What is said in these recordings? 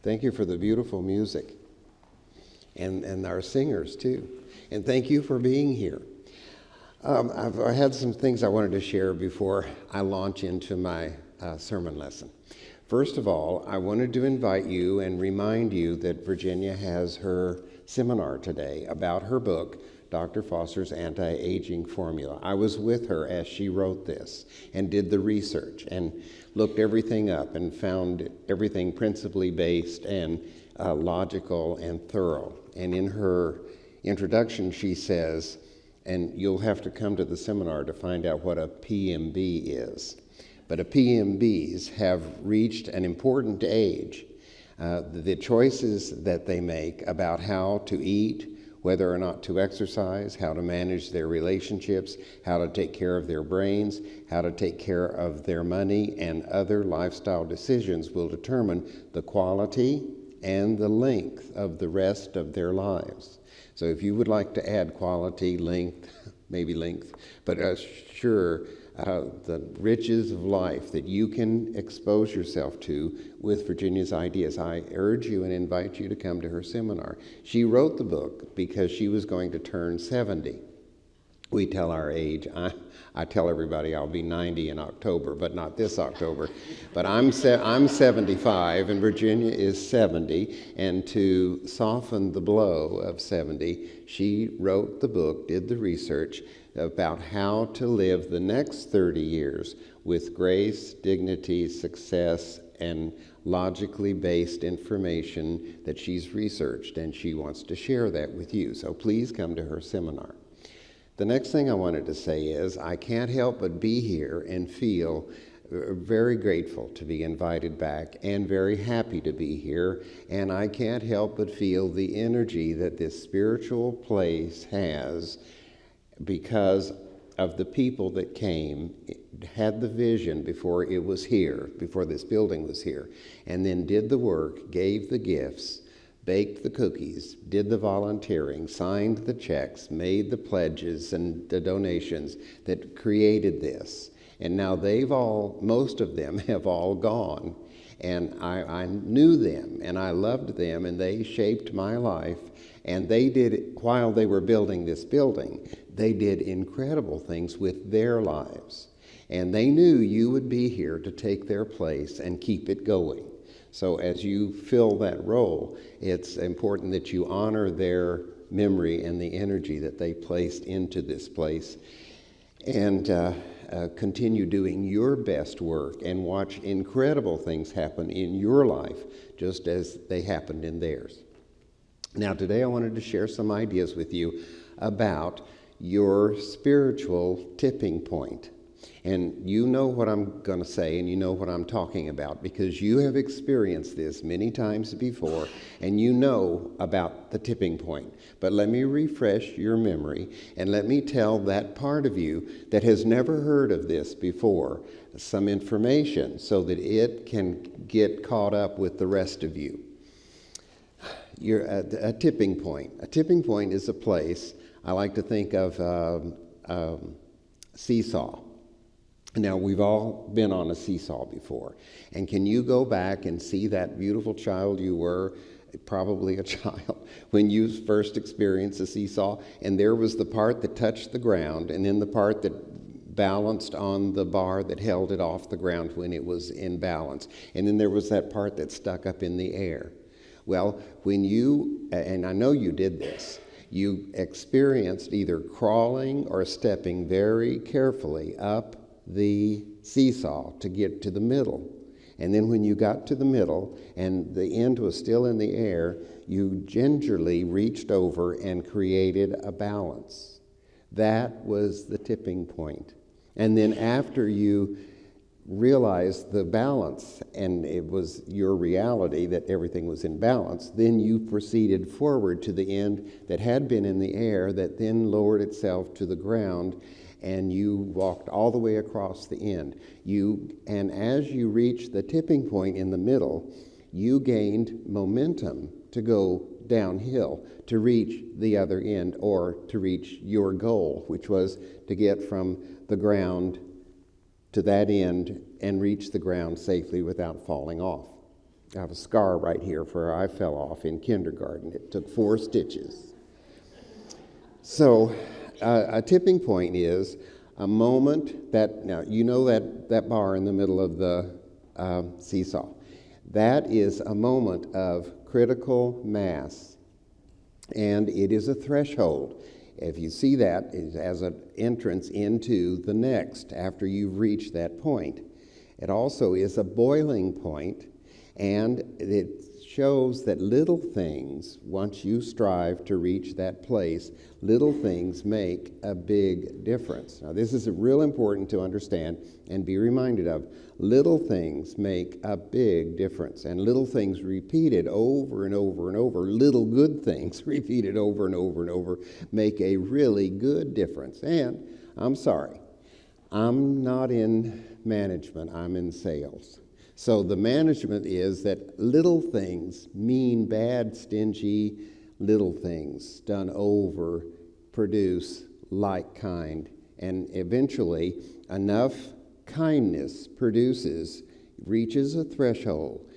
Thank you for the beautiful music and our singers too. And thank you for being here. I had some things I wanted to share before I launch into my sermon lesson. First of all, I wanted to invite you and remind you that Virginia has her seminar today about her book, Dr. Foster's Anti-Aging Formula. I was with her as she wrote this and did the research and looked everything up and found everything principally based and logical and thorough. And in her introduction, she says, and you'll have to come to the seminar to find out what a PMB is. But PMBs have reached an important age. The choices that they make about how to eat, whether or not to exercise, how to manage their relationships, how to take care of their brains, how to take care of their money, and other lifestyle decisions will determine the quality and the length of the rest of their lives. So if you would like to add quality, maybe length, but the riches of life that you can expose yourself to with Virginia's ideas, I urge you and invite you to come to her seminar. She wrote the book because she was going to turn 70. We tell our age. I tell everybody I'll be 90 in October, but not this October. But I'm 75 and Virginia is 70, and to soften the blow of 70, she wrote the book, did the research about how to live the next 30 years with grace, dignity, success, and logically based information that she's researched, and she wants to share that with you. So please come to her seminar. The next thing I wanted to say is I can't help but be here and feel very grateful to be invited back and very happy to be here. And I can't help but feel the energy that this spiritual place has because of the people that came, had the vision before it was here, before this building was here, and then did the work, gave the gifts, baked the cookies, did the volunteering, signed the checks, made the pledges and the donations that created this. And now most of them have all gone. And I knew them and I loved them and they shaped my life. And they did, while they were building this building, they did incredible things with their lives. And they knew you would be here to take their place and keep it going. So as you fill that role, it's important that you honor their memory and the energy that they placed into this place and continue doing your best work and watch incredible things happen in your life just as they happened in theirs. Now today I wanted to share some ideas with you about your spiritual tipping point. And you know what I'm going to say and you know what I'm talking about because you have experienced this many times before and you know about the tipping point. But let me refresh your memory and let me tell that part of you that has never heard of this before some information so that it can get caught up with the rest of you. You're at a tipping point. A tipping point is a place I like to think of seesaw. Now, we've all been on a seesaw before. And can you go back and see that beautiful child you were, probably a child, when you first experienced a seesaw? And there was the part that touched the ground, and then the part that balanced on the bar that held it off the ground when it was in balance. And then there was that part that stuck up in the air. Well, when you, and I know you did this, you experienced either crawling or stepping very carefully up the seesaw to get to the middle. And then when you got to the middle and the end was still in the air, you gingerly reached over and created a balance. That was the tipping point. And then after you realized the balance and it was your reality that everything was in balance, then you proceeded forward to the end that had been in the air that then lowered itself to the ground, and you walked all the way across the end. And as you reached the tipping point in the middle, you gained momentum to go downhill to reach the other end or to reach your goal, which was to get from the ground to that end and reach the ground safely without falling off. I have a scar right here where I fell off in kindergarten. It took 4 stitches. So a tipping point is a moment that, now you know that bar in the middle of the seesaw. That is a moment of critical mass, and it is a threshold. If you see that, it is as an entrance into the next after you've reached that point. It also is a boiling point, and it shows that little things, once you strive to reach that place, little things make a big difference. Now, this is real important to understand and be reminded of. Little things make a big difference, and little things repeated over and over and over, little good things repeated over and over and over, make a really good difference. And I'm sorry, I'm not in management, I'm in sales. So the management is that little things, mean, bad, stingy, little things done over produce like kind. And eventually enough kindness reaches a threshold,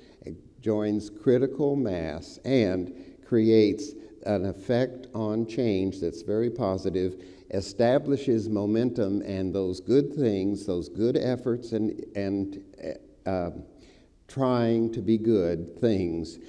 joins critical mass, and creates an effect on change that's very positive, establishes momentum, and those good things, those good efforts and trying to be good things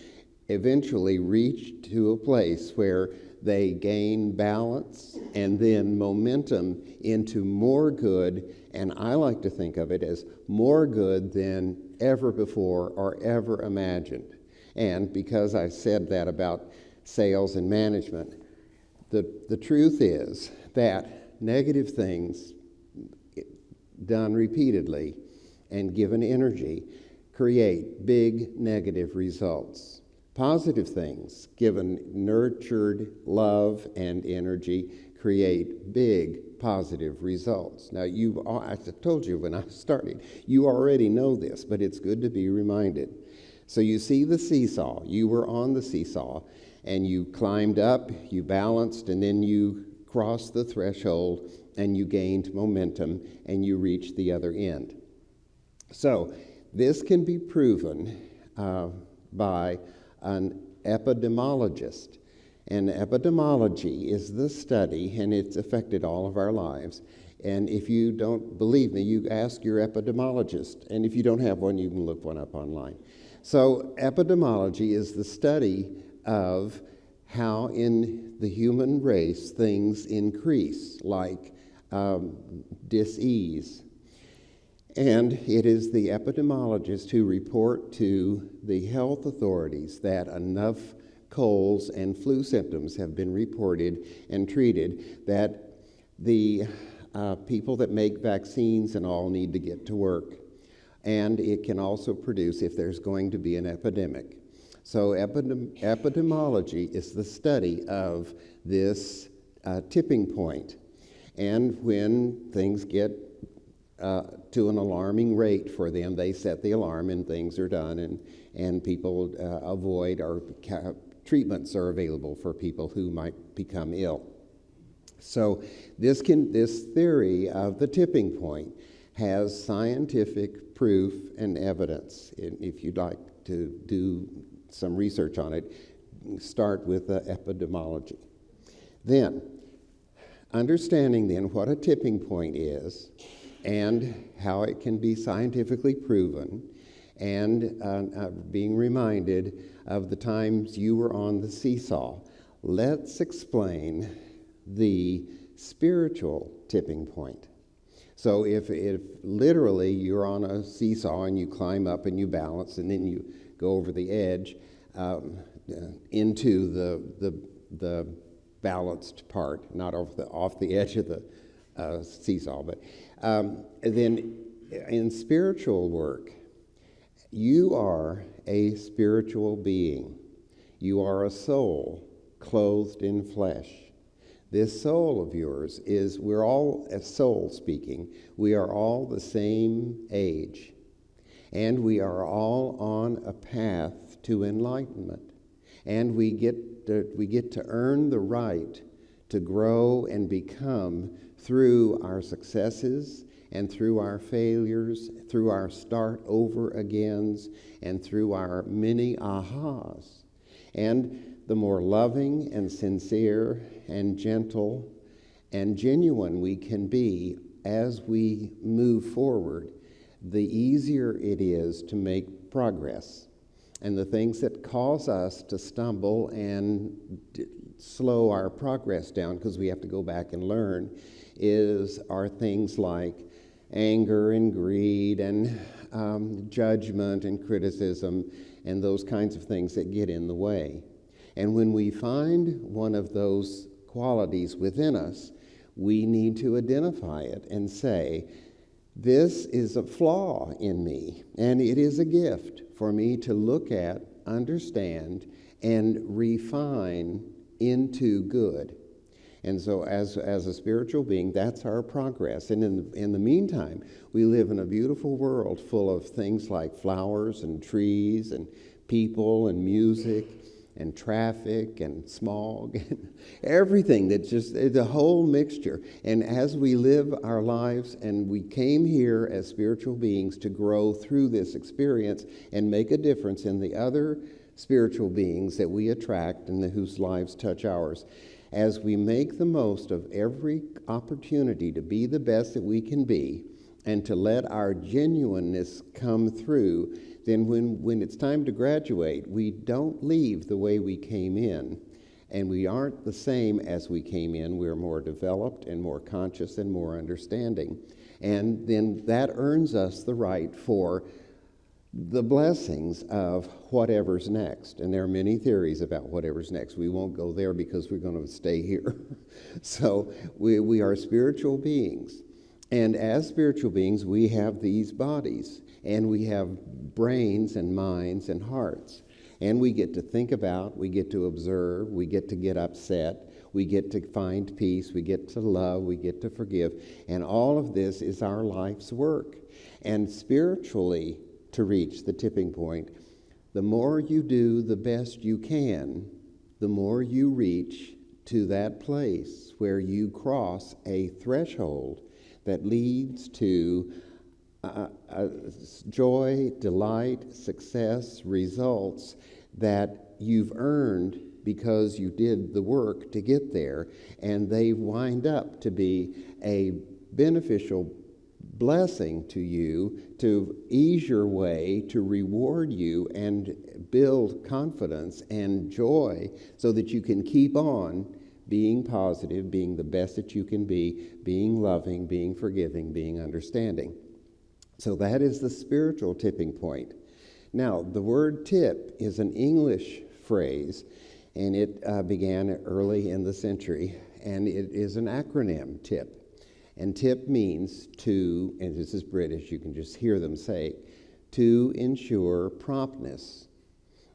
eventually reach to a place where they gain balance and then momentum into more good, and I like to think of it as more good than ever before or ever imagined. And because I said that about sales and management, the truth is that negative things done repeatedly and given energy create big negative results. Positive things given nurtured love and energy create big positive results. Now, I told you when I started, you already know this, but it's good to be reminded. So you see the seesaw. You were on the seesaw, and you climbed up, you balanced, and then you crossed the threshold, and you gained momentum, and you reached the other end. So this can be proven by an epidemiologist. And epidemiology is the study, and it's affected all of our lives. And if you don't believe me, you ask your epidemiologist. And if you don't have one, you can look one up online. So epidemiology is the study of how in the human race things increase, like dis-ease. And it is the epidemiologists who report to the health authorities that enough colds and flu symptoms have been reported and treated that the people that make vaccines and all need to get to work. And it can also produce if there's going to be an epidemic. So epidemiology is the study of this tipping point. And when things get to an alarming rate for them, they set the alarm and things are done, and people avoid, or treatments are available for people who might become ill. So this theory of the tipping point has scientific proof and evidence. If you'd like to do some research on it, start with epidemiology. Then, understanding then what a tipping point is and how it can be scientifically proven, and being reminded of the times you were on the seesaw, let's explain the spiritual tipping point. So if literally you're on a seesaw and you climb up and you balance and then you go over the edge into the balanced part, not off the edge of the seesaw, but then in spiritual work, you are a spiritual being. You are a soul clothed in flesh. This soul of yours we're all, as soul speaking, we are all the same age. And we are all on a path to enlightenment. And we get to earn the right to grow and become through our successes and through our failures, through our start over agains, and through our many ahas. And the more loving and sincere and gentle and genuine we can be as we move forward, the easier it is to make progress. And the things that cause us to stumble and slow our progress down, because we have to go back and learn, are things like anger and greed and judgment and criticism and those kinds of things that get in the way. And when we find one of those qualities within us, we need to identify it and say, this is a flaw in me, and it is a gift for me to look at, understand, and refine into good. And so as a spiritual being, that's our progress. And in the meantime, we live in a beautiful world full of things like flowers and trees and people and music and traffic and smog and everything that's just the whole mixture. And as we live our lives, and we came here as spiritual beings to grow through this experience and make a difference in the other spiritual beings that we attract and whose lives touch ours. As we make the most of every opportunity to be the best that we can be and to let our genuineness come through, then when it's time to graduate, we don't leave the way we came in, and we aren't the same as we came in. We're more developed and more conscious and more understanding. And then that earns us the right for the blessings of whatever's next. And there are many theories about whatever's next. We won't go there because we're going to stay here. So we are spiritual beings. And as spiritual beings, we have these bodies. And we have brains and minds and hearts. And we get to think about, we get to observe, we get to get upset, we get to find peace, we get to love, we get to forgive. And all of this is our life's work. And spiritually, to reach the tipping point, the more you do the best you can, the more you reach to that place where you cross a threshold that leads to joy, delight, success, results that you've earned because you did the work to get there, and they wind up to be a beneficial blessing to you, to ease your way, to reward you and build confidence and joy so that you can keep on being positive, being the best that you can be, being loving, being forgiving, being understanding. So that is the spiritual tipping point. Now, the word tip is an English phrase, and it began early in the century, and it is an acronym, TIP. And TIP means to, and this is British, you can just hear them say, to ensure promptness.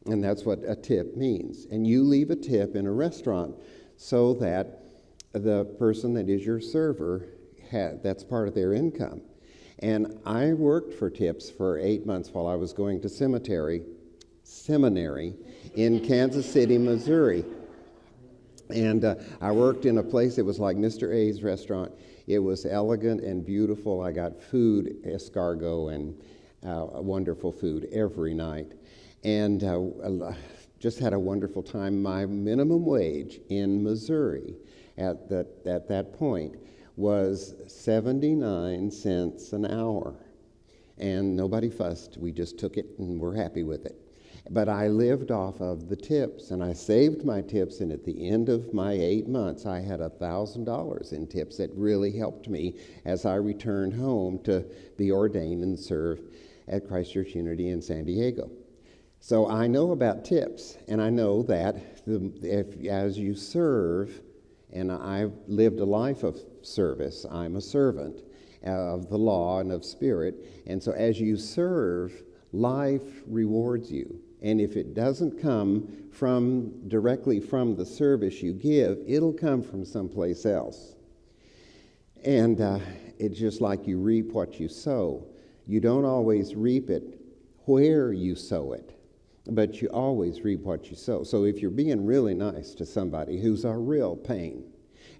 And that's what a tip means. And you leave a tip in a restaurant so that the person that is your server, that's part of their income. And I worked for tips for 8 months while I was going to seminary in Kansas City, Missouri. And I worked in a place that was like Mr. A's restaurant. It was elegant and beautiful. I got food, escargot, and wonderful food every night. And just had a wonderful time. My minimum wage in Missouri at that point was 79 cents an hour. And nobody fussed. We just took it and we're happy with it. But I lived off of the tips, and I saved my tips, and at the end of my 8 months, I had $1,000 in tips that really helped me as I returned home to be ordained and serve at Christ Church Unity in San Diego. So I know about tips, and I know that as you serve, and I've lived a life of service, I'm a servant of the law and of spirit, and so as you serve, life rewards you. And if it doesn't come directly from the service you give, it'll come from someplace else. And it's just like you reap what you sow. You don't always reap it where you sow it, but you always reap what you sow. So if you're being really nice to somebody who's a real pain,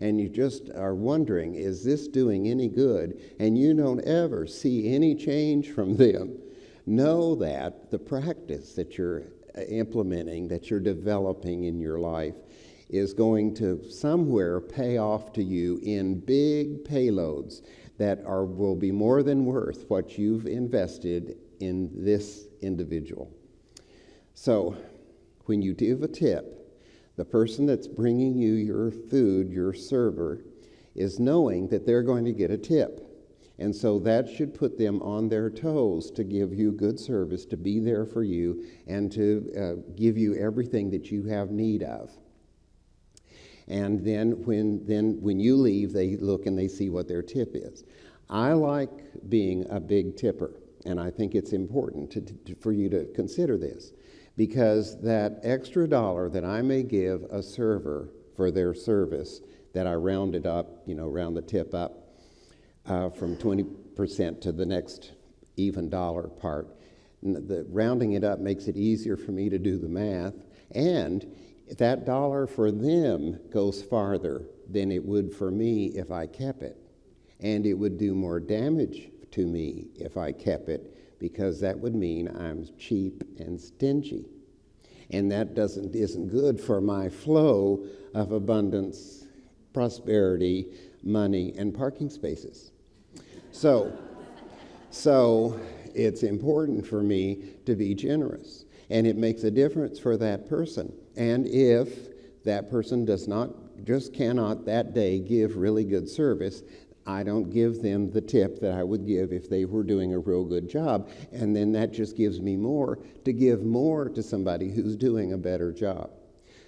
and you just are wondering, is this doing any good? And you don't ever see any change from them. Know that the practice that you're implementing, that you're developing in your life, is going to somewhere pay off to you in big payloads that will be more than worth what you've invested in this individual. So when you give a tip, the person that's bringing you your food, your server, is knowing that they're going to get a tip. And so that should put them on their toes to give you good service, to be there for you, and to give you everything that you have need of. And then when you leave, they look and they see what their tip is. I like being a big tipper, and I think it's important for you to consider this, because that extra $1 that I may give a server for their service, that I rounded up, round the tip up, from 20% to the next even dollar part. The rounding it up makes it easier for me to do the math, and that $1 for them goes farther than it would for me if I kept it. And it would do more damage to me if I kept it, because that would mean I'm cheap and stingy. And that isn't good for my flow of abundance, prosperity, money, and parking spaces. So it's important for me to be generous, and it makes a difference for that person. And if that person cannot that day give really good service, I don't give them the tip that I would give if they were doing a real good job. And then that just gives me more to give more to somebody who's doing a better job.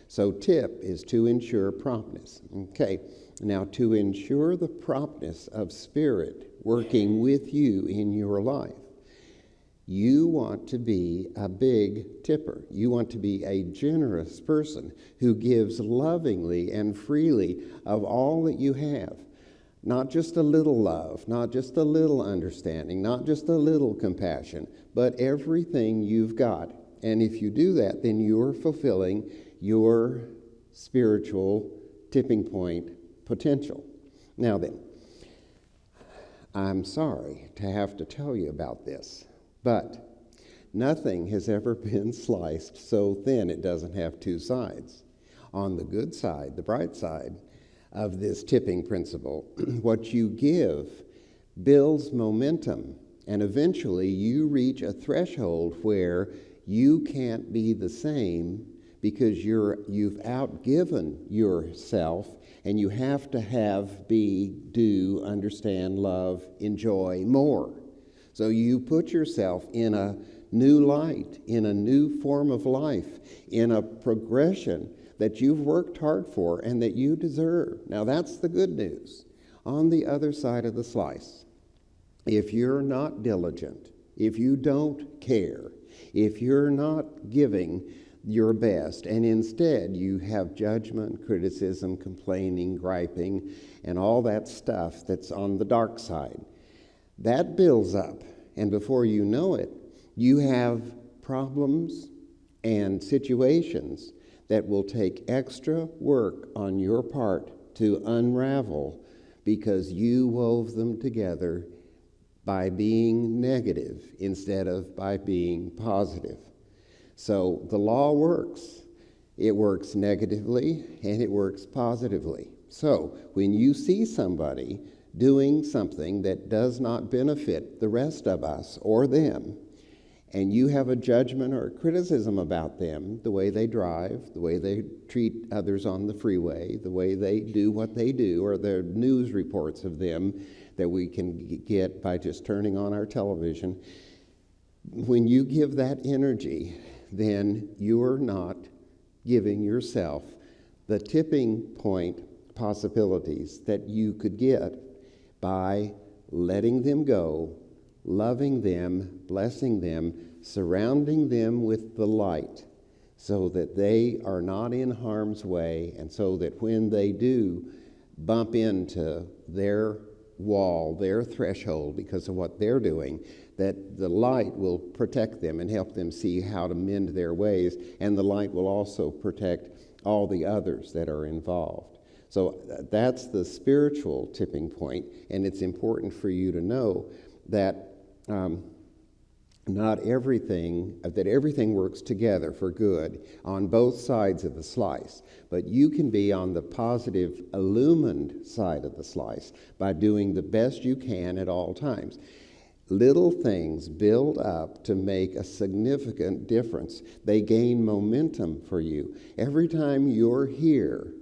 So tip is to ensure promptness. Okay, now to ensure the promptness of Spirit working with you in your life, you want to be a big tipper. You want to be a generous person who gives lovingly and freely of all that you have. Not just a little love, not just a little understanding, not just a little compassion, but everything you've got. And if you do that, then you're fulfilling your spiritual tipping point potential. Now then, I'm sorry to have to tell you about this, but nothing has ever been sliced so thin it doesn't have two sides. On the good side, the bright side of this tipping principle, what you give builds momentum, and eventually you reach a threshold where you can't be the same because you've outgiven yourself, and you have to have, be, do, understand, love, enjoy more. So you put yourself in a new light, in a new form of life, in a progression that you've worked hard for and that you deserve. Now that's the good news. On the other side of the slice, if you're not diligent, if you don't care, if you're not giving your best, and instead you have judgment, criticism, complaining, griping, and all that stuff that's on the dark side, that builds up, and before you know it, you have problems and situations that will take extra work on your part to unravel because you wove them together by being negative instead of by being positive. So the law works. It works negatively and it works positively. So when you see somebody doing something that does not benefit the rest of us or them, and you have a judgment or a criticism about them, the way they drive, the way they treat others on the freeway, the way they do what they do, or the news reports of them that we can get by just turning on our television, when you give that energy, then you're not giving yourself the tipping point possibilities that you could get by letting them go, loving them, blessing them, surrounding them with the light so that they are not in harm's way, and so that when they do bump into their wall, their threshold because of what they're doing, that the light will protect them and help them see how to mend their ways, and the light will also protect all the others that are involved. So that's the spiritual tipping point, and it's important for you to know that that everything works together for good on both sides of the slice. But you can be on the positive, illumined side of the slice by doing the best you can at all times. Little things build up to make a significant difference. They gain momentum for you. Every time you're here,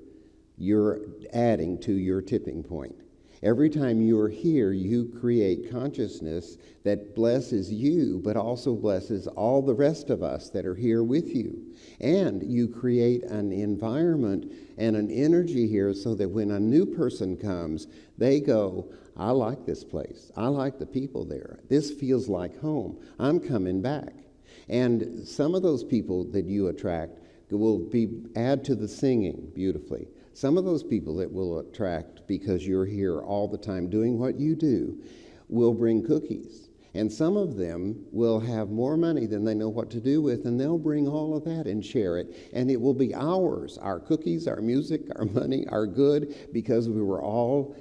you're adding to your tipping point. Every time you're here, you create consciousness that blesses you, but also blesses all the rest of us that are here with you. And you create an environment and an energy here so that when a new person comes, they go, I like this place. I like the people there. This feels like home. I'm coming back. And some of those people that you attract will add to the singing beautifully. Some of those people that will attract because you're here all the time doing what you do will bring cookies. And some of them will have more money than they know what to do with, and they'll bring all of that and share it. And it will be ours, our cookies, our music, our money, our good, because we were all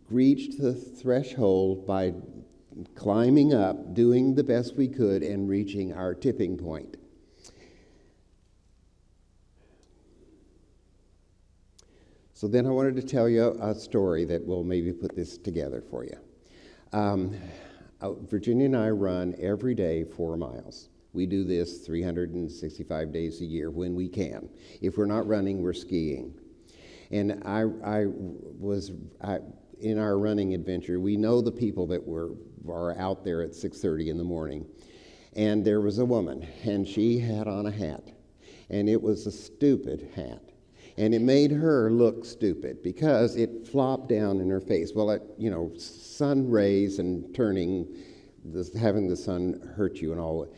reached the threshold by climbing up, doing the best we could, and reaching our tipping point. So then I wanted to tell you a story that will maybe put this together for you. Virginia and I run every day 4 miles. We do this 365 days a year when we can. If we're not running, we're skiing. And in our running adventure, we know the people that are out there at 6:30 in the morning. And there was a woman, and she had on a hat. And it was a stupid hat. And it made her look stupid because it flopped down in her face. Well, sun rays and having the sun hurt you and all, it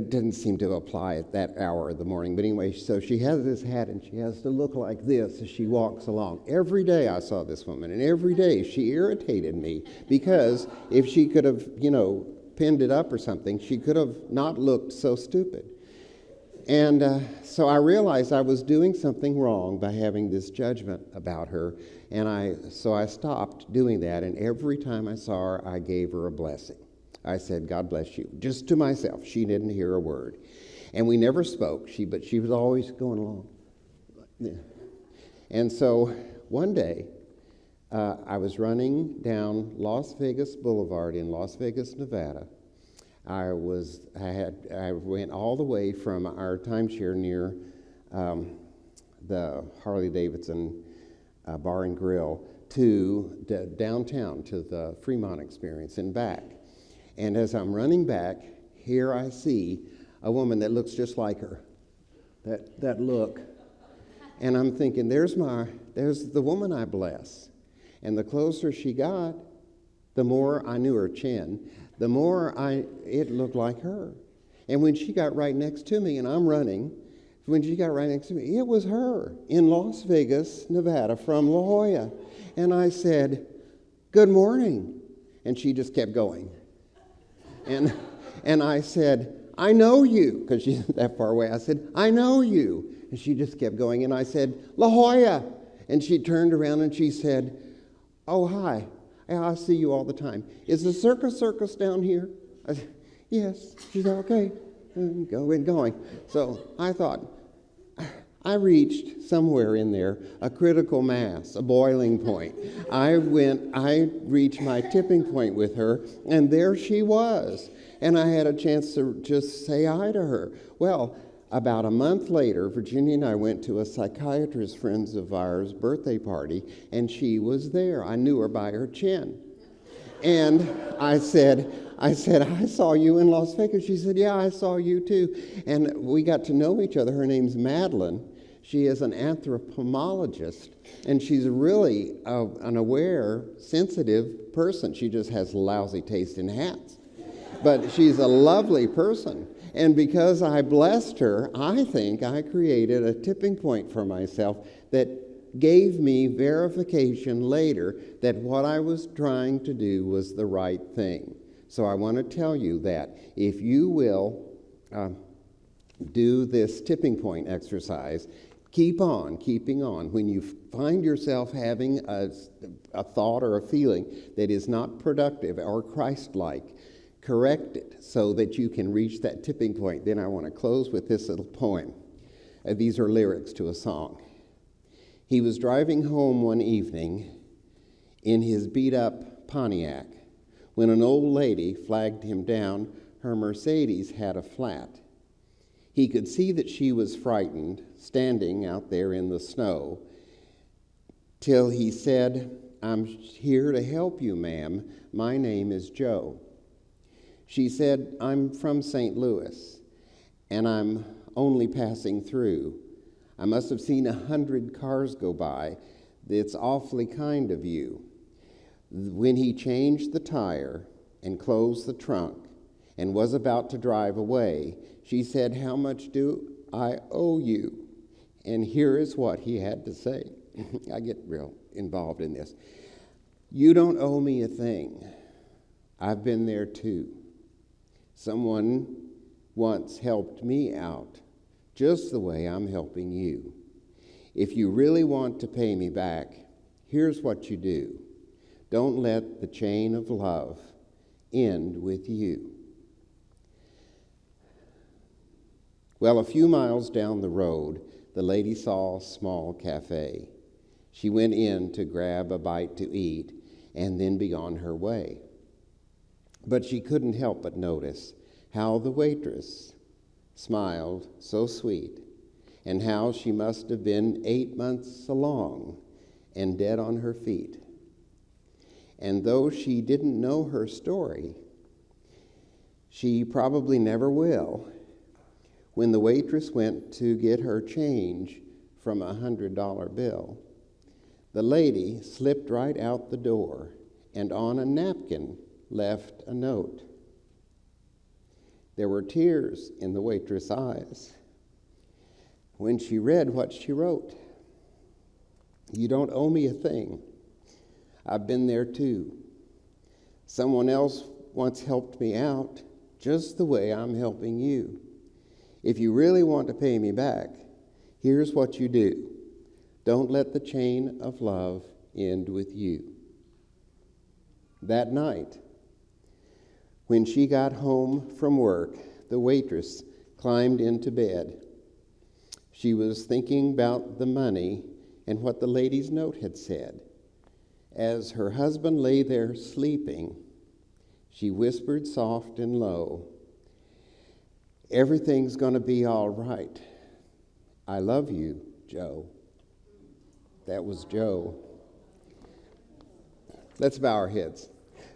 didn't seem to apply at that hour of the morning. But anyway, so she has this hat and she has to look like this as she walks along. Every day I saw this woman, and every day she irritated me because if she could have, pinned it up or something, she could have not looked so stupid. And so I realized I was doing something wrong by having this judgment about her, and so I stopped doing that, and every time I saw her, I gave her a blessing. I said, God bless you, just to myself. She didn't hear a word. And we never spoke, but she was always going along. Yeah. And so one day, I was running down Las Vegas Boulevard in Las Vegas, Nevada. I went all the way from our timeshare near the Harley-Davidson Bar and Grill to downtown to the Fremont Experience and back. And as I'm running back, here I see a woman that looks just like her, that look. And I'm thinking, there's the woman I bless. And the closer she got, the more I knew her chin, the more it looked like her. And when she got right next to me, and I'm running, when she got right next to me, it was her in Las Vegas, Nevada, from La Jolla. And I said, good morning. And she just kept going. And I said, I know you, because she's that far away. I said, I know you. And she just kept going. And I said, La Jolla. And she turned around and she said, oh, hi. I see you all the time. Is the circus down here? I said, yes. She said, okay. And going. So I thought, I reached somewhere in there a critical mass, a boiling point. I reached my tipping point with her, and there she was. And I had a chance to just say hi to her. Well, about a month later, Virginia and I went to a psychiatrist friend of ours' birthday party, and she was there. I knew her by her chin. And I said, I saw you in Las Vegas. She said, yeah, I saw you too. And we got to know each other. Her name's Madeline. She is an anthropologist, and she's really an aware, sensitive person. She just has lousy taste in hats. But she's a lovely person. And because I blessed her, I think I created a tipping point for myself that gave me verification later that what I was trying to do was the right thing. So I want to tell you that if you will do this tipping point exercise, Keep on keeping on. When you find yourself having a thought or a feeling that is not productive or Christ-like, correct it so that you can reach that tipping point. Then I want to close with this little poem. These are lyrics to a song. He was driving home one evening in his beat-up Pontiac when an old lady flagged him down. Her Mercedes had a flat. He could see that she was frightened, standing out there in the snow, till he said, "I'm here to help you, ma'am. My name is Joe." She said, "I'm from St. Louis, and I'm only passing through. I must have seen 100 cars go by. It's awfully kind of you." When he changed the tire and closed the trunk and was about to drive away, she said, "How much do I owe you?" And here is what he had to say. I get real involved in this. "You don't owe me a thing. I've been there too. Someone once helped me out, just the way I'm helping you. If you really want to pay me back, here's what you do. Don't let the chain of love end with you." Well, a few miles down the road, the lady saw a small cafe. She went in to grab a bite to eat and then be on her way. But she couldn't help but notice how the waitress smiled so sweet, and how she must have been 8 months along and dead on her feet. And though she didn't know her story, she probably never will, when the waitress went to get her change from a $100 bill, the lady slipped right out the door and on a napkin left a note. There were tears in the waitress' eyes when she read what she wrote. "You don't owe me a thing. I've been there too. Someone else once helped me out, just the way I'm helping you. If you really want to pay me back, here's what you do. Don't let the chain of love end with you." That night, when she got home from work, the waitress climbed into bed. She was thinking about the money and what the lady's note had said. As her husband lay there sleeping, she whispered soft and low, "Everything's going to be all right. I love you, Joe." That was Joe. Let's bow our heads.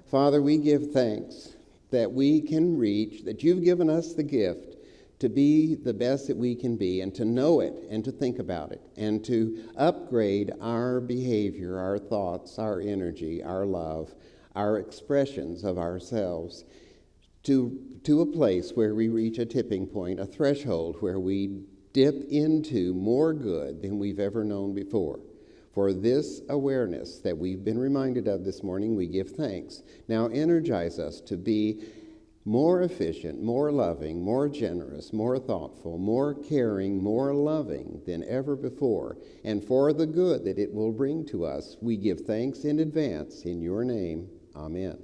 Father, we give thanks that we can reach, that you've given us the gift to be the best that we can be, and to know it, and to think about it, and to upgrade our behavior, our thoughts, our energy, our love, our expressions of ourselves to a place where we reach a tipping point, a threshold where we dip into more good than we've ever known before. For this awareness that we've been reminded of this morning, we give thanks. Now energize us to be more efficient, more loving, more generous, more thoughtful, more caring, more loving than ever before. And for the good that it will bring to us, we give thanks in advance. In your name, amen.